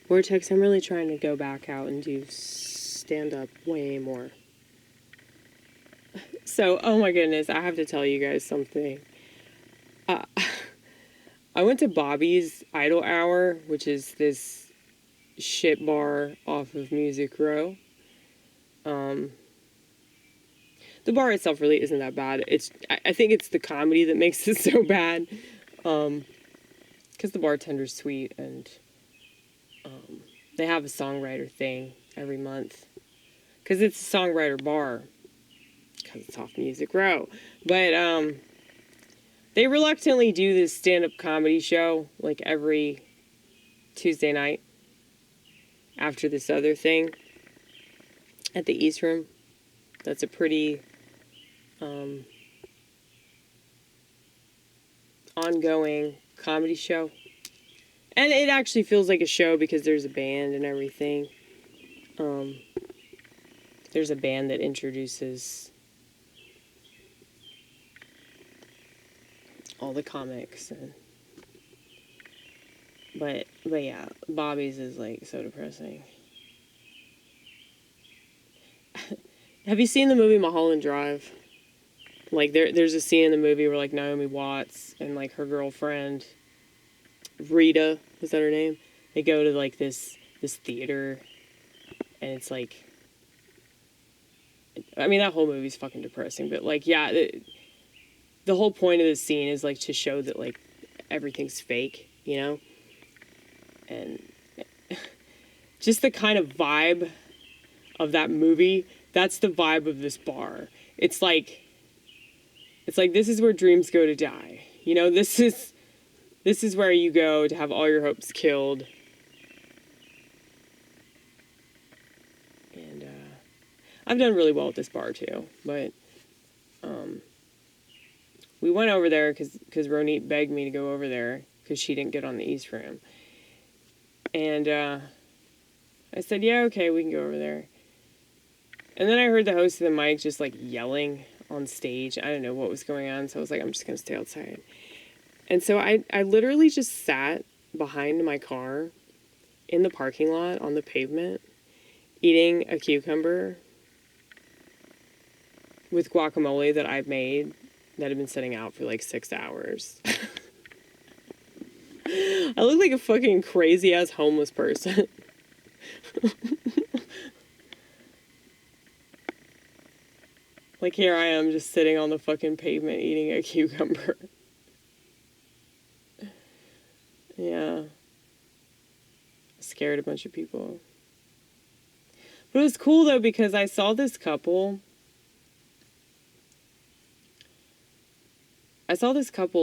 Vortex, I'm really trying to go back out and do stand-up way more. So, oh my goodness, I have to tell you guys something. Uh, I went to Bobby's Idle Hour, which is this shit bar off of Music Row. The bar itself really isn't that bad. I think it's the comedy that makes it so bad. Because the bartender's sweet, and they have a songwriter thing every month. Because it's a songwriter bar. Because it's off Music Row. But they reluctantly do this stand-up comedy show like every Tuesday night after this other thing at the East Room. That's a pretty ongoing comedy show. And it actually feels like a show because there's a band and everything. There's a band that introduces all the comics. But yeah, Bobby's is like so depressing. Have you seen the movie Mulholland Drive? Like there's a scene in the movie where like Naomi Watts and like her girlfriend Rita, is that her name? They go to like this theater, and it's like, I mean, that whole movie's fucking depressing, but like, yeah, the whole point of this scene is like to show that like everything's fake, you know? And just the kind of vibe of that movie, that's the vibe of this bar. It's like this is where dreams go to die. You know, this is where you go to have all your hopes killed. And I've done really well at this bar too, but we went over there because Ronit begged me to go over there because she didn't get on the East Room. And I said, yeah, okay, we can go over there. And then I heard the host of the mic just like yelling on stage. I didn't know what was going on, so I was like, I'm just going to stay outside. And so I literally just sat behind my car in the parking lot on the pavement eating a cucumber with guacamole that I've made that had been sitting out for like 6 hours. I look like a fucking crazy ass homeless person. Like here I am just sitting on the fucking pavement eating a cucumber. Yeah. Scared a bunch of people. But it was cool though because I saw this couple.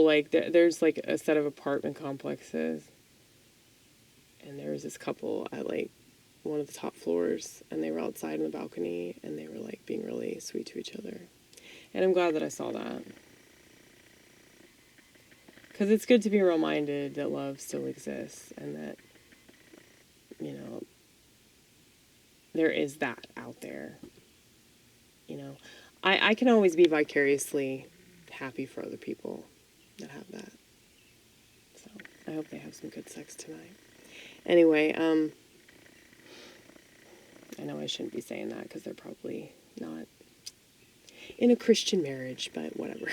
Like there's like a set of apartment complexes. And there was this couple at like one of the top floors, and they were outside on the balcony, and they were like being really sweet to each other. And I'm glad that I saw that. Because it's good to be reminded that love still exists, and that, you know, there is that out there. You know, I can always be vicariously happy for other people that have that. So I hope they have some good sex tonight. Anyway, I know I shouldn't be saying that because they're probably not in a Christian marriage, but whatever.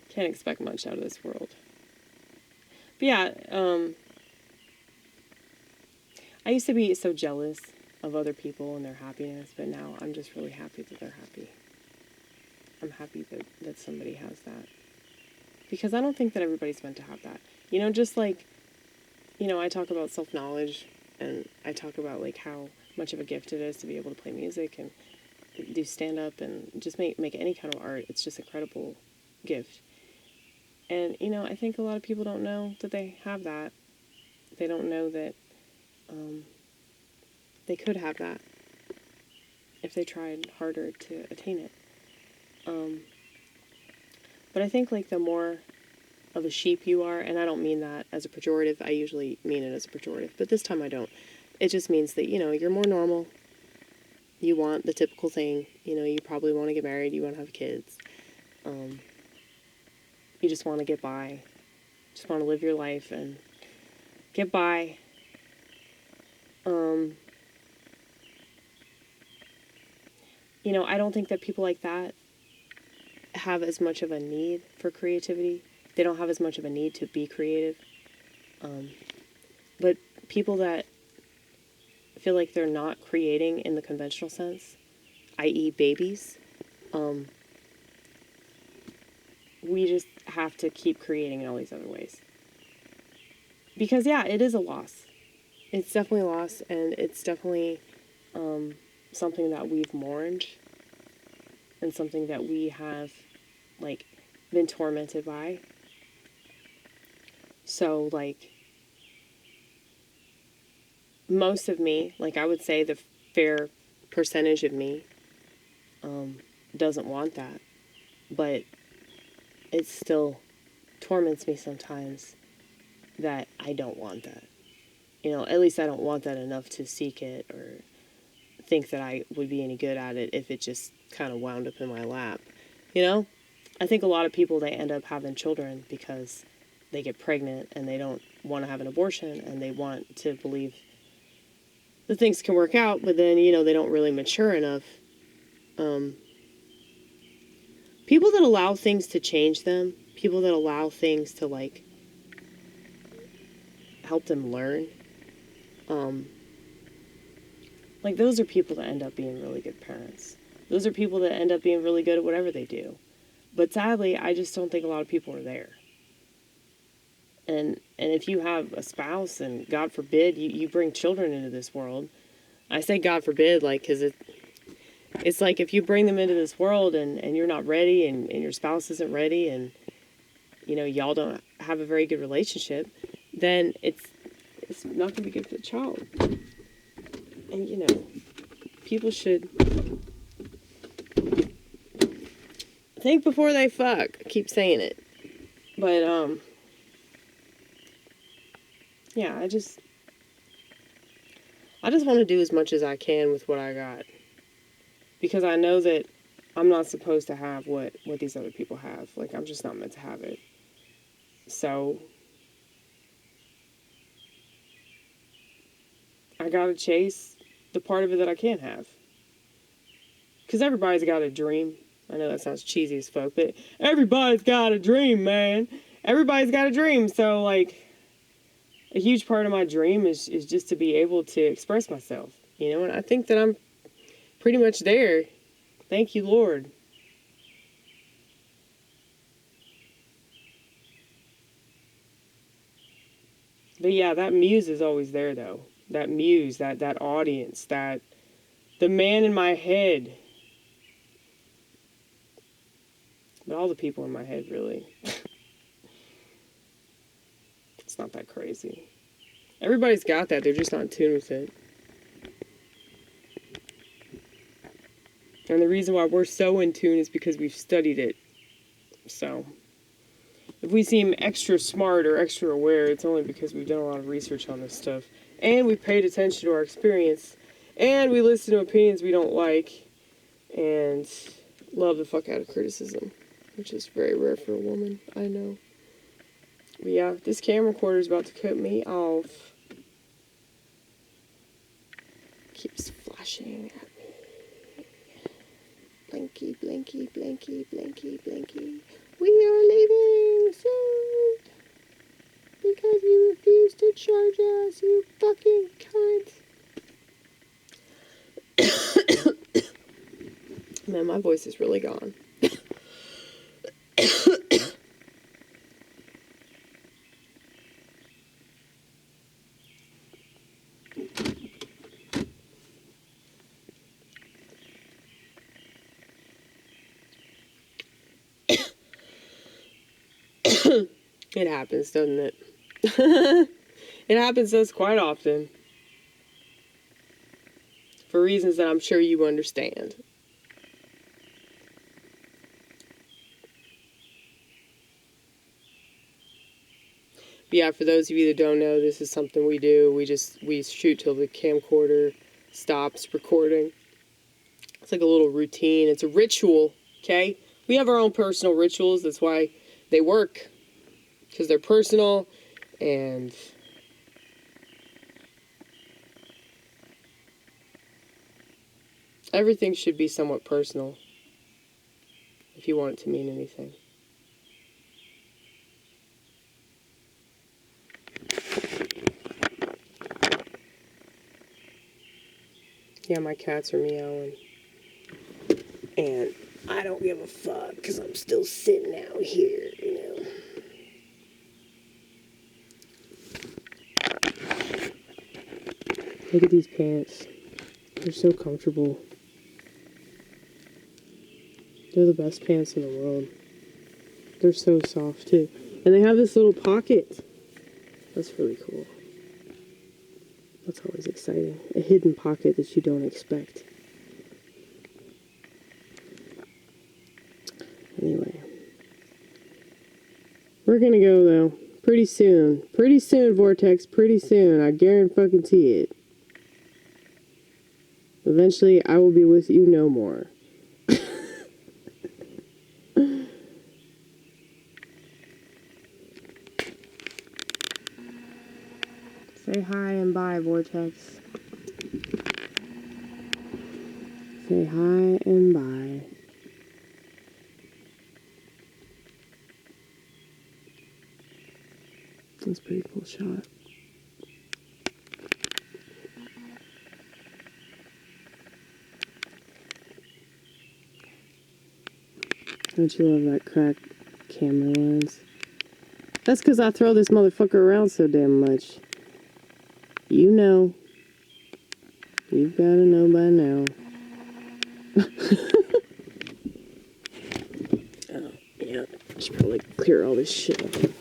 Can't expect much out of this world. But yeah, I used to be so jealous of other people and their happiness, but now I'm just really happy that they're happy. I'm happy that somebody has that. Because I don't think that everybody's meant to have that. You know, just like, you know, I talk about self-knowledge, and I talk about like how much of a gift it is to be able to play music and do stand-up and just make any kind of art. It's just an incredible gift. And, you know, I think a lot of people don't know that they have that. They don't know that they could have that if they tried harder to attain it. But I think, like, the more of a sheep you are, and I don't mean that as a pejorative, I usually mean it as a pejorative, but this time I don't. It just means that, you know, you're more normal. You want the typical thing. You know, you probably want to get married, you want to have kids. You just want to get by. Just want to live your life and get by You know, I don't think that people like that have as much of a need for creativity. They don't have as much of a need to be creative. But people that feel like they're not creating in the conventional sense, i.e. babies, we just have to keep creating in all these other ways. Because, yeah, it is a loss. It's definitely a loss, and it's definitely something that we've mourned and something that we have, like, been tormented by. So, like, most of me, like, I would say the fair percentage of me doesn't want that. But it still torments me sometimes that I don't want that. You know, at least I don't want that enough to seek it or think that I would be any good at it if it just kind of wound up in my lap. You know? I think a lot of people, they end up having children because they get pregnant and they don't want to have an abortion and they want to believe that things can work out, but then, you know, they don't really mature enough. People that allow things to change them, people that allow things to, like, help them learn, like, those are people that end up being really good parents. Those are people that end up being really good at whatever they do. But sadly, I just don't think a lot of people are there. And if you have a spouse, and God forbid, you bring children into this world, I say God forbid, like, because it's like if you bring them into this world and you're not ready and your spouse isn't ready and, you know, y'all don't have a very good relationship, then it's not going to be good for the child. And, you know, people should think before they fuck. I keep saying it. But, yeah, I just want to do as much as I can with what I got. Because I know that I'm not supposed to have what these other people have. Like, I'm just not meant to have it. So, I gotta chase the part of it that I can't have. Because everybody's got a dream. I know that sounds cheesy as fuck, but everybody's got a dream, man. Everybody's got a dream. So, like, a huge part of my dream is just to be able to express myself, you know? And I think that I'm pretty much there. Thank you, Lord. But yeah, that muse is always there, though. That muse, that audience, that the man in my head. But all the people in my head, really. It's not that crazy. Everybody's got that. They're just not in tune with it. And the reason why we're so in tune is because we've studied it. So, if we seem extra smart or extra aware, it's only because we've done a lot of research on this stuff. And we've paid attention to our experience. And we listen to opinions we don't like. And love the fuck out of criticism. Which is very rare for a woman, I know. But yeah, this camera recorder is about to cut me off. Keeps flashing at me. Blinky, blinky, blinky, blinky, blinky. We are leaving soon. Because you refuse to charge us, you fucking cunt. Man, my voice is really gone. It happens, doesn't it? It happens to us quite often. For reasons that I'm sure you understand. But yeah, for those of you that don't know, this is something we do. We shoot till the camcorder stops recording. It's like a little routine. It's a ritual, okay? We have our own personal rituals. That's why they work. Because they're personal and Everything should be somewhat personal, if you want it to mean anything. Yeah, my cats are meowing. And I don't give a fuck, because I'm still sitting out here, you know. Look at these pants. They're so comfortable. They're the best pants in the world. They're so soft, too. And they have this little pocket. That's really cool. That's always exciting. A hidden pocket that you don't expect. Anyway. We're gonna go, though. Pretty soon. Pretty soon, Vortex. Pretty soon. I guarantee it. Eventually, I will be with you no more. Say hi and bye, Vortex. Say hi and bye. That's a pretty cool shot. Don't you love that cracked camera lens? That's because I throw this motherfucker around so damn much. You know. You've got to know by now. Oh, yeah. I should probably clear all this shit up.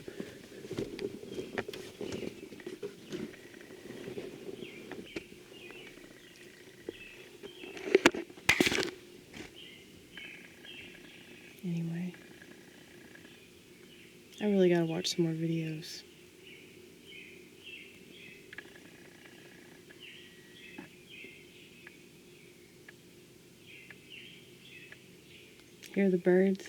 Anyway. I really gotta watch some more videos. Hear the birds?